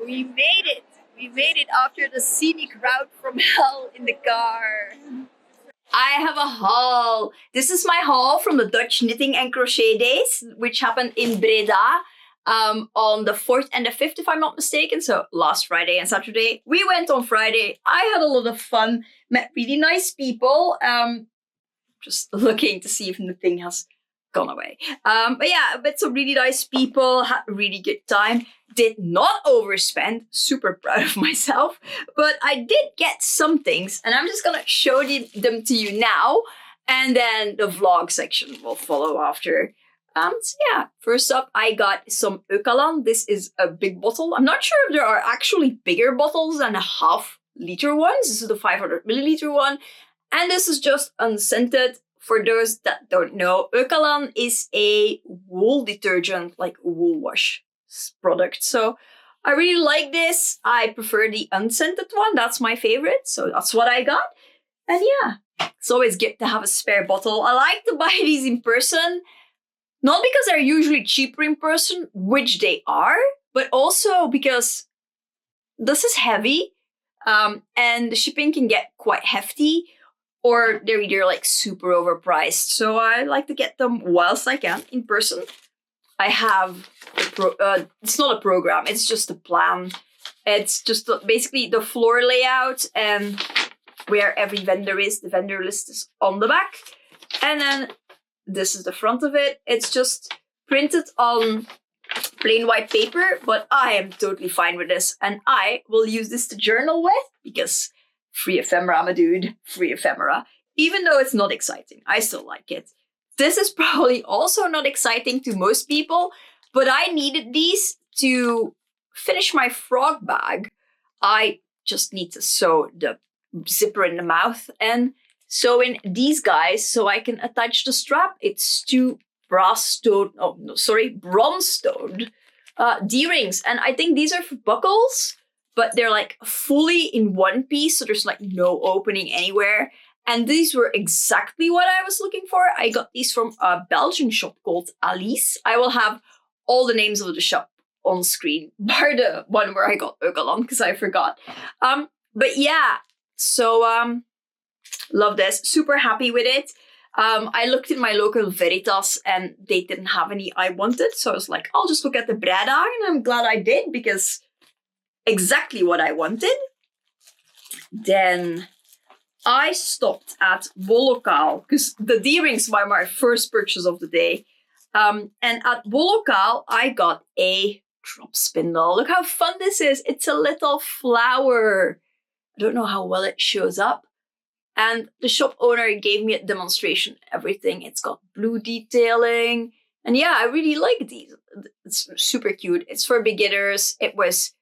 We made it. We made it after the scenic route from hell in the car. I have a haul. This is my haul from the Dutch knitting and crochet days, which happened in Breda on the 4th and the 5th, if I'm not mistaken. So last Friday and Saturday. We went on Friday. I had a lot of fun, met really nice people. Just looking to see if the thing has gone away. But yeah, I met some really nice people, had a really good time. Did not overspend, super proud of myself, but I did get some things and I'm just gonna show them to you now, and then the vlog section will follow after. So yeah, first up I got some Eucalan. This is a big bottle. I'm not sure if there are actually bigger bottles than a half-liter ones. This is the 500 milliliter one, and this is just unscented. For those that don't know, Eucalan is a wool detergent, like a wool wash product. So I really like this. I prefer the unscented one. That's my favorite. So that's what I got. And yeah, it's always good to have a spare bottle. I like to buy these in person, not because they're usually cheaper in person, which they are, but also because this is heavy and the shipping can get quite hefty, or they're either like super overpriced. So I like to get them whilst I can in person. I have, it's not a program, it's just a plan. It's just basically the floor layout and where every vendor is. The vendor list is on the back. And then this is the front of it. It's just printed on plain white paper, but I am totally fine with this. And I will use this to journal with because free ephemera, my dude, free ephemera. Even though it's not exciting, I still like it. This is probably also not exciting to most people, but I needed these to finish my frog bag. I just need to sew the zipper in the mouth and sew in these guys so I can attach the strap. It's two bronze-stoned D-rings. And I think these are for buckles, but they're like fully in one piece, so there's like no opening anywhere. And these were exactly what I was looking for. I got these from a Belgian shop called Alice. I will have all the names of the shop on screen, bar the one where I got Eucalan, because I forgot. But yeah, so love this. Super happy with it. I looked in my local Veritas and they didn't have any I wanted. So I was like, I'll just look at the Breda, and I'm glad I did because exactly what I wanted. Then I stopped at Bolokaal because the D-rings were my first purchase of the day. And at Bolokaal, I got a drop spindle. Look how fun this is. It's a little flower. I don't know how well it shows up. And the shop owner gave me a demonstration, everything. It's got blue detailing. And yeah, I really like these. It's super cute. It's for beginners. It was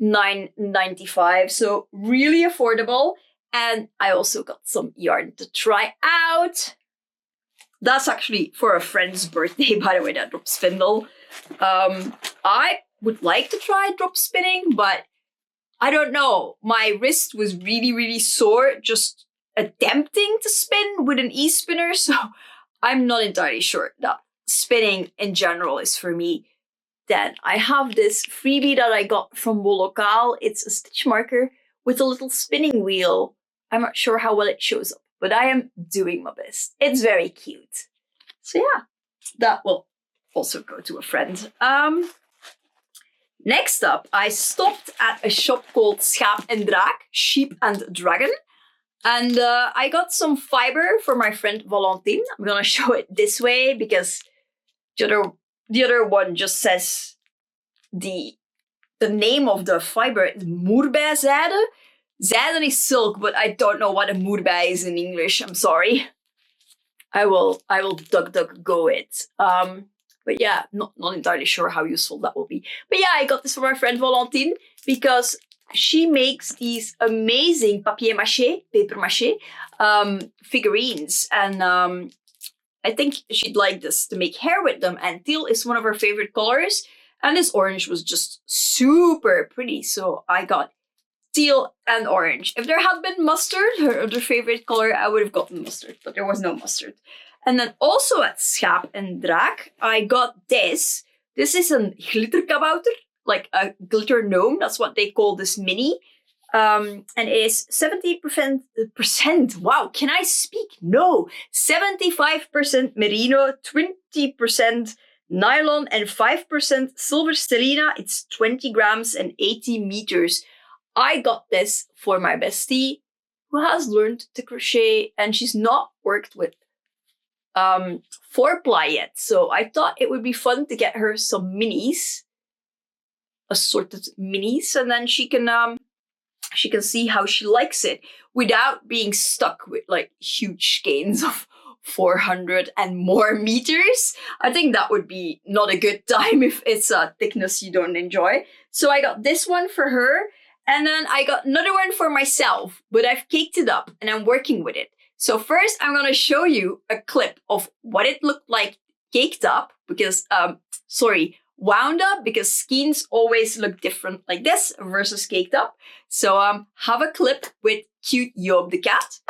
$9.95, so really affordable. And I also got some yarn to try out. That's actually for a friend's birthday, by the way, that drop spindle. I would like to try drop spinning, but I don't know. My wrist was really, really sore just attempting to spin with an e-spinner, so I'm not entirely sure that spinning in general is for me. Then I have this freebie that I got from Bolokaal. It's a stitch marker with a little spinning wheel. I'm not sure how well it shows up, but I am doing my best. It's very cute. So yeah, that will also go to a friend. Next up, I stopped at a shop called Schaap en Draak, Sheep and Dragon. And I got some fiber for my friend Valentine. I'm gonna show it this way because the other one just says the name of the fiber is moerbijzijde. Zijde is silk, but I don't know what a moerbij is in English. I'm sorry. I will DuckDuckGo it. But yeah, not entirely sure how useful that will be. But yeah, I got this for my friend Valentine because she makes these amazing papier mâché figurines. And I think she'd like this to make hair with them. And teal is one of her favorite colors. And this orange was just super pretty. So I got teal and orange. If there had been mustard, her other favorite color, I would have gotten mustard. But there was no mustard. And then also at Schaap en Draak, I got this. This is a glitterkabouter. like a glitter gnome. That's what they call this mini. And it is 70%. Wow, can I speak? No. 75% merino, 20% nylon, and 5% silver stellina. It's 20 grams and 80 meters. I got this for my bestie who has learned to crochet, and she's not worked with 4-ply yet. So I thought it would be fun to get her some minis, assorted minis, and then she can see how she likes it without being stuck with like huge skeins of 400 and more meters. I think that would be not a good time if it's a thickness you don't enjoy. So I got this one for her, and then I got another one for myself, but I've caked it up and I'm working with it. So first I'm going to show you a clip of what it looked like caked up, because, wound up, because skeins always look different like this versus caked up. So have a clip with cute Joop the cat.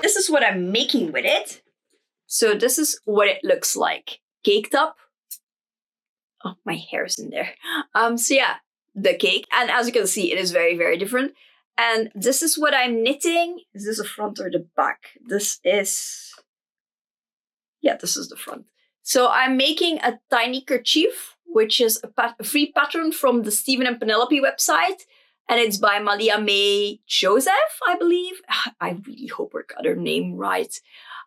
This is what I'm making with it. So this is what it looks like caked up. Oh, my hair's in there. So yeah, the cake. And as you can see, it is very, very different. And this is what I'm knitting. Is this the front or the back? This is the front. So I'm making a tiny kerchief, which is a free pattern from the Stephen and Penelope website. And it's by Malia May Joseph, I believe. I really hope I got her name right.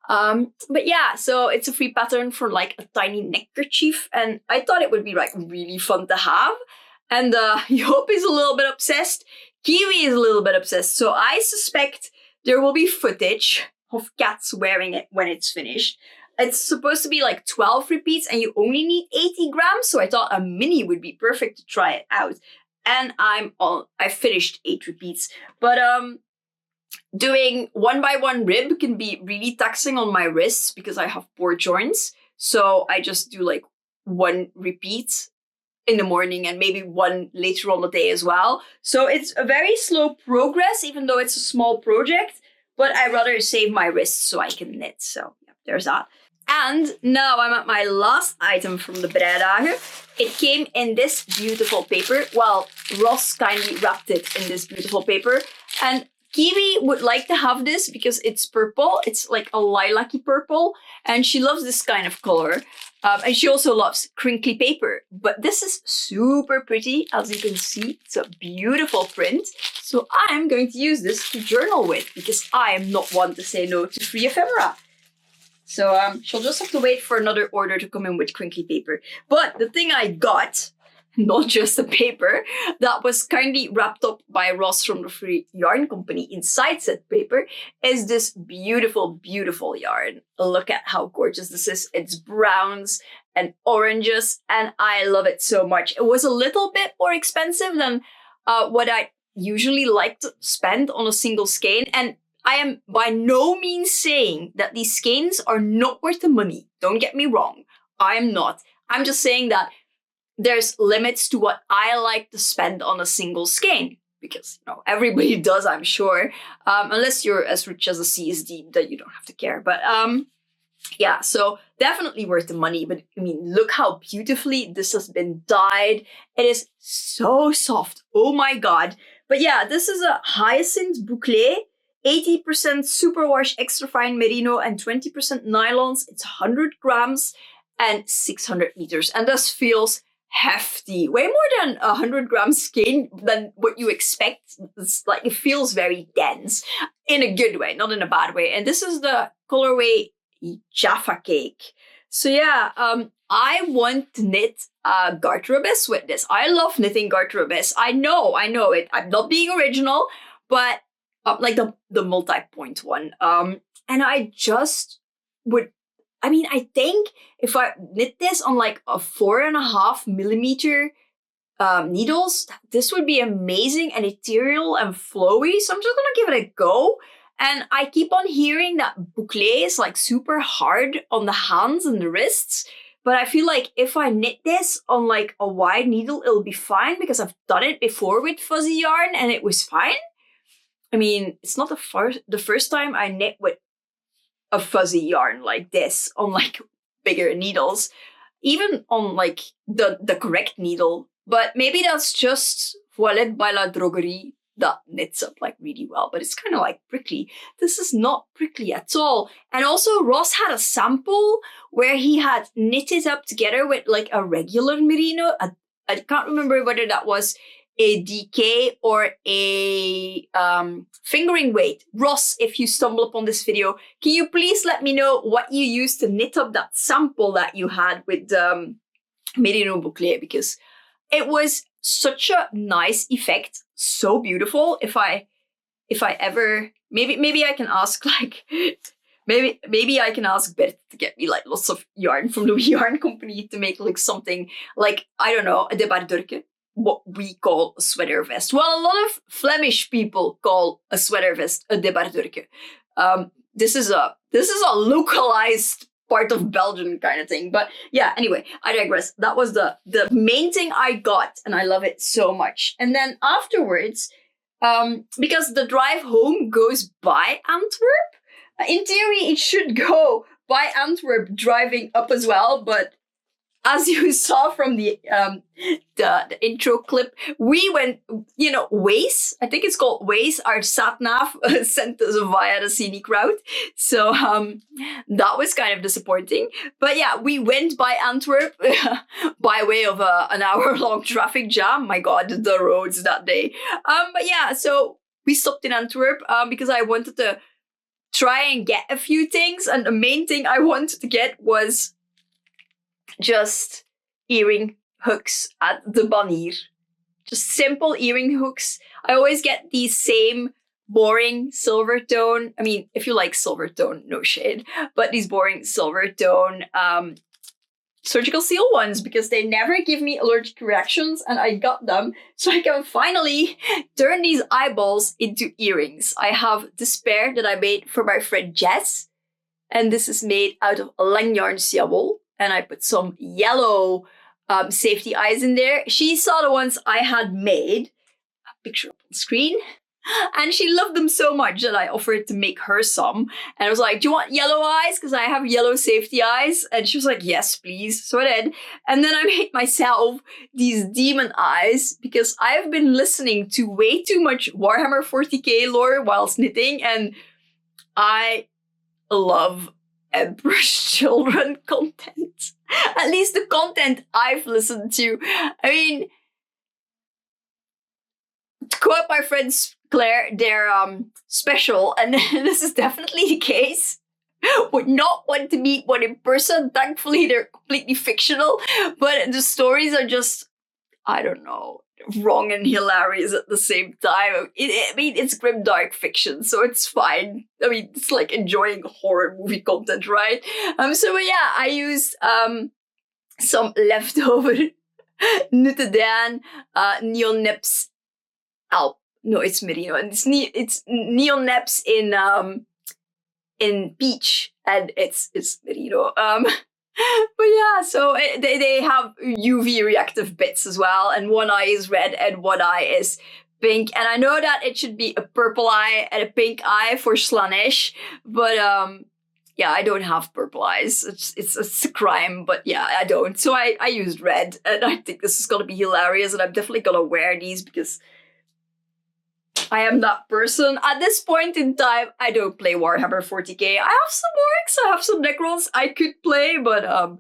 But yeah, so it's a free pattern for like a tiny neck kerchief. And I thought it would be like really fun to have. And Joop is a little bit obsessed. Kiwi is a little bit obsessed. So I suspect there will be footage of cats wearing it when it's finished. It's supposed to be like 12 repeats and you only need 80 grams. So I thought a mini would be perfect to try it out. And I finished 8 repeats. But doing 1 by 1 rib can be really taxing on my wrists because I have poor joints. So I just do like 1 repeat in the morning and maybe 1 later on the day as well. So it's a very slow progress, even though it's a small project. But I rather save my wrists so I can knit. So yeah, there's that. And now I'm at my last item from the breidagen. It came in this beautiful paper. Well, Ross kindly wrapped it in this beautiful paper. And Kiwi would like to have this because it's purple. It's like a lilac-y purple. And she loves this kind of color. And she also loves crinkly paper. But this is super pretty. As you can see, it's a beautiful print. So I'm going to use this to journal with because I am not one to say no to free ephemera. So she'll just have to wait for another order to come in with crinkly paper. But the thing I got, not just the paper, that was kindly wrapped up by Ross from the Free Yarn Company inside said paper, is this beautiful, beautiful yarn. Look at how gorgeous this is. It's browns and oranges, and I love it so much. It was a little bit more expensive than what I usually like to spend on a single skein. And I am by no means saying that these skeins are not worth the money. Don't get me wrong. I am not. I'm just saying that there's limits to what I like to spend on a single skein. Because, you know, everybody does, I'm sure. Unless you're as rich as a CSD, that you don't have to care. But yeah, so definitely worth the money. But I mean, look how beautifully this has been dyed. It is so soft. Oh my God. But yeah, this is a hyacinth boucle. 80% superwash extra fine merino and 20% nylons. It's 100 grams and 600 meters. And this feels hefty. Way more than 100 grams skein than what you expect. It's like, it feels very dense in a good way, not in a bad way. And this is the colorway Jaffa Cake. So yeah, I want to knit garter abyss with this. I love knitting garter abyss. I know it. I'm not being original, but like the multi-point one. And I just would, I mean, I think if I knit this on like a 4.5 millimeter needles, this would be amazing and ethereal and flowy. So I'm just gonna give it a go. And I keep on hearing that boucle is like super hard on the hands and the wrists. But I feel like if I knit this on like a wide needle, it'll be fine because I've done it before with fuzzy yarn and it was fine. I mean, it's not the first time I knit with a fuzzy yarn like this on like bigger needles. even on like the correct needle. But maybe that's just Voilette by La Droguerie that knits up like really well, but it's kind of like prickly. This is not prickly at all. And also Ross had a sample where he had knitted up together with like a regular merino. I can't remember whether that was a DK or a fingering weight. Ross, if you stumble upon this video, can you please let me know what you used to knit up that sample that you had with merino bouclé, because it was such a nice effect, so beautiful. If I ever, maybe I can ask like, maybe I can ask Bert to get me like lots of yarn from the yarn company to make like something like, I don't know, a débardurke, what we call a sweater vest. Well, a lot of Flemish people call a sweater vest a débardurke. This is a localized part of Belgium kind of thing. But yeah, anyway, I digress. That was the main thing I got, and I love it so much. And then afterwards, because the drive home goes by Antwerp, in theory it should go by Antwerp driving up as well, but as you saw from the intro clip, we went, you know, Waze, I think it's called Waze, our sat-nav sent us via the scenic route. So that was kind of disappointing. But yeah, we went by Antwerp by way of an hour-long traffic jam. My God, the roads that day. But yeah, so we stopped in Antwerp because I wanted to try and get a few things. And the main thing I wanted to get was just earring hooks at the Banier. Just simple earring hooks. I always get these same boring silver tone. I mean, if you like silver tone, no shade. But these boring silver tone surgical seal ones, because they never give me allergic reactions, and I got them so I can finally turn these eyeballs into earrings. I have this pair that I made for my friend Jess, and this is made out of Langyarn Siawol. And I put some yellow safety eyes in there. She saw the ones I had made, a picture up on screen, and she loved them so much that I offered to make her some. And I was like, do you want yellow eyes? Because I have yellow safety eyes. And she was like, yes, please. So I did. And then I made myself these demon eyes because I've been listening to way too much Warhammer 40k lore whilst knitting. And I love Emperor's Children content. At least the content I've listened to. I mean, to quote my friend Claire, they're special, and this is definitely the case. Would not want to meet one in person. Thankfully, they're completely fictional, but the stories are just, I don't know, wrong and hilarious at the same time. I mean, it's grimdark fiction, so it's fine. I mean, it's like enjoying horror movie content, right? So yeah, I used some leftover Nuttedan Neon Nips Alp. No, it's merino, and it's Neon Nips in peach, and it's merino. But yeah, so they have UV reactive bits as well, and one eye is red and one eye is pink. And I know that it should be a purple eye and a pink eye for Slaanesh, but yeah, I don't have purple eyes. It's a crime, but yeah, I don't. So I used red, and I think this is gonna be hilarious, and I'm definitely gonna wear these because I am that person. At this point in time, I don't play Warhammer 40k. I have some orcs, I have some Necrons I could play, but I'm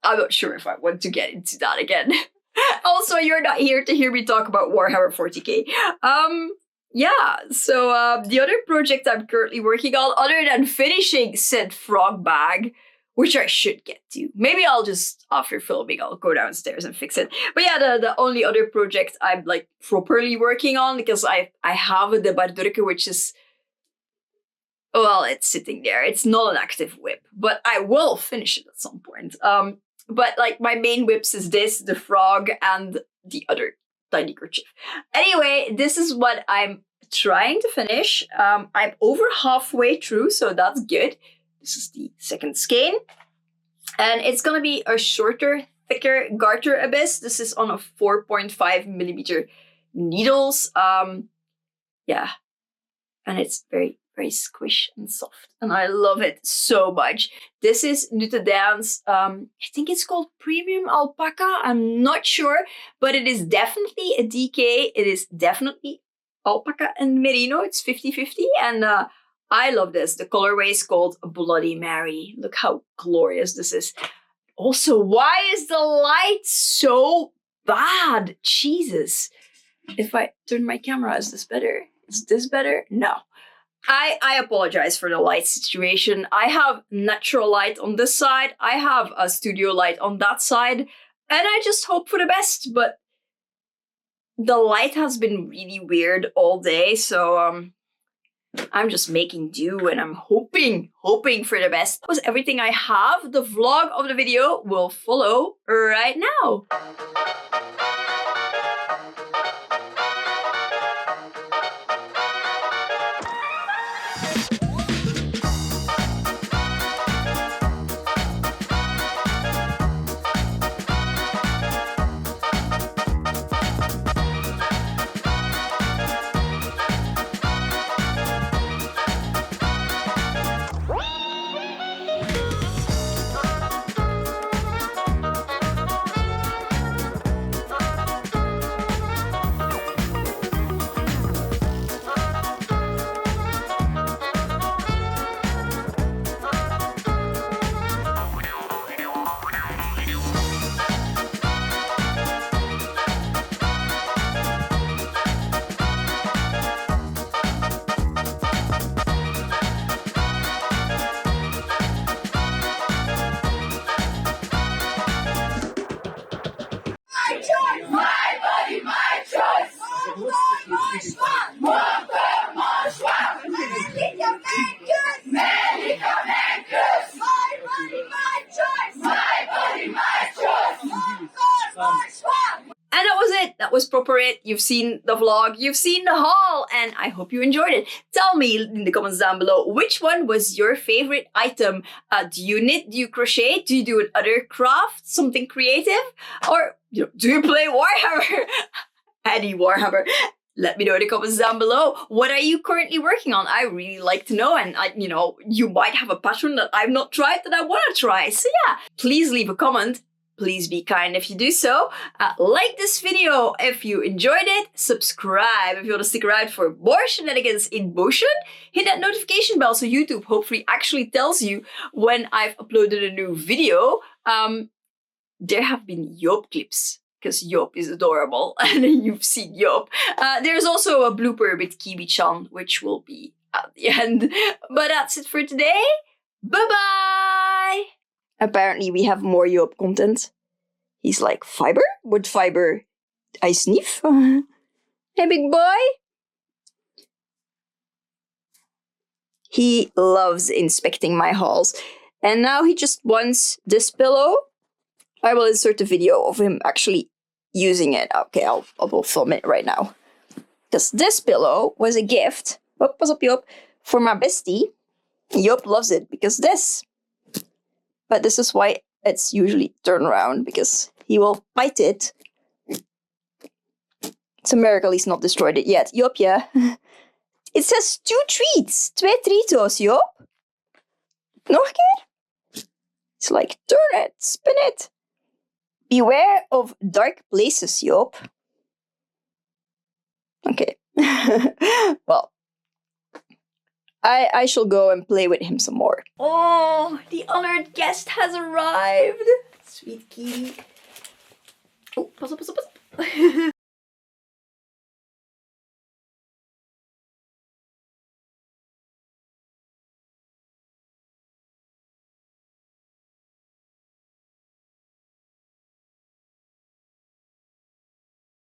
not sure if I want to get into that again. Also, you're not here to hear me talk about Warhammer 40k. Yeah, so the other project I'm currently working on, other than finishing said frog bag, which I should get to. Maybe I'll just, after filming, I'll go downstairs and fix it. But yeah, the only other project I'm like properly working on, because I have a débardurke, which is, well, it's sitting there. It's not an active whip, but I will finish it at some point. But like my main whips is this, the frog, and the other tiny kerchief. Anyway, this is what I'm trying to finish. I'm over halfway through, so that's good. This is the second skein, and it's gonna be a shorter, thicker garter abyss. This is on a 4.5 millimeter needles. Yeah, and it's very very squish and soft. And I love it so much. This is Nederlandse, I think it's called Premium Alpaca. I'm not sure, but it is definitely a DK. It is definitely alpaca and merino. It's 50-50. And I love this. The colorway is called Bloody Mary. Look how glorious this is. Also, why is the light so bad? Jesus. If I turn my camera, is this better? Is this better? No. I apologize for the light situation. I have natural light on this side. I have a studio light on that side. And I just hope for the best. But the light has been really weird all day. So I'm just making do and I'm hoping for the best. That was everything I have. The vlog of the video will follow right now. And that was it. That was proper it. You've seen the vlog, you've seen the haul, and I hope you enjoyed it. Tell me in the comments down below, which one was your favorite item? Do you knit? Do you crochet? Do you do another craft? Something creative? Or do you play Warhammer? Any Warhammer? Let me know in the comments down below. What are you currently working on? I really like to know. And you might have a pattern that I've not tried that I want to try. So yeah, please leave a comment. Please be kind if you do so. Like this video if you enjoyed it. Subscribe if you want to stick around for more shenanigans in motion. Hit that notification bell so YouTube hopefully actually tells you when I've uploaded a new video. There have been Joop clips because Joop is adorable and you've seen Joop. There's also a blooper with Kiwi-chan, which will be at the end. But that's it for today. Bye-bye! Apparently we have more Joop content. He's like, fiber? What fiber? I sniff? Hey, big boy? He loves inspecting my hauls. And now he just wants this pillow. I will insert a video of him actually using it. Okay, I will film it right now. Because this pillow was a gift. Oh, what's up, Joop? For my bestie. Joop loves it because this. But this is why it's usually turned around, because he will bite it. It's a miracle he's not destroyed it yet. Joop, yeah. It says 2 treats. 2 treatos, Joop. Nog een keer? It's like, turn it, spin it. Beware of dark places, Joop. Okay. Well. I shall go and play with him some more. Oh, the honored guest has arrived. Sweet Kiwi. Oh, pas op, pas op, pas op.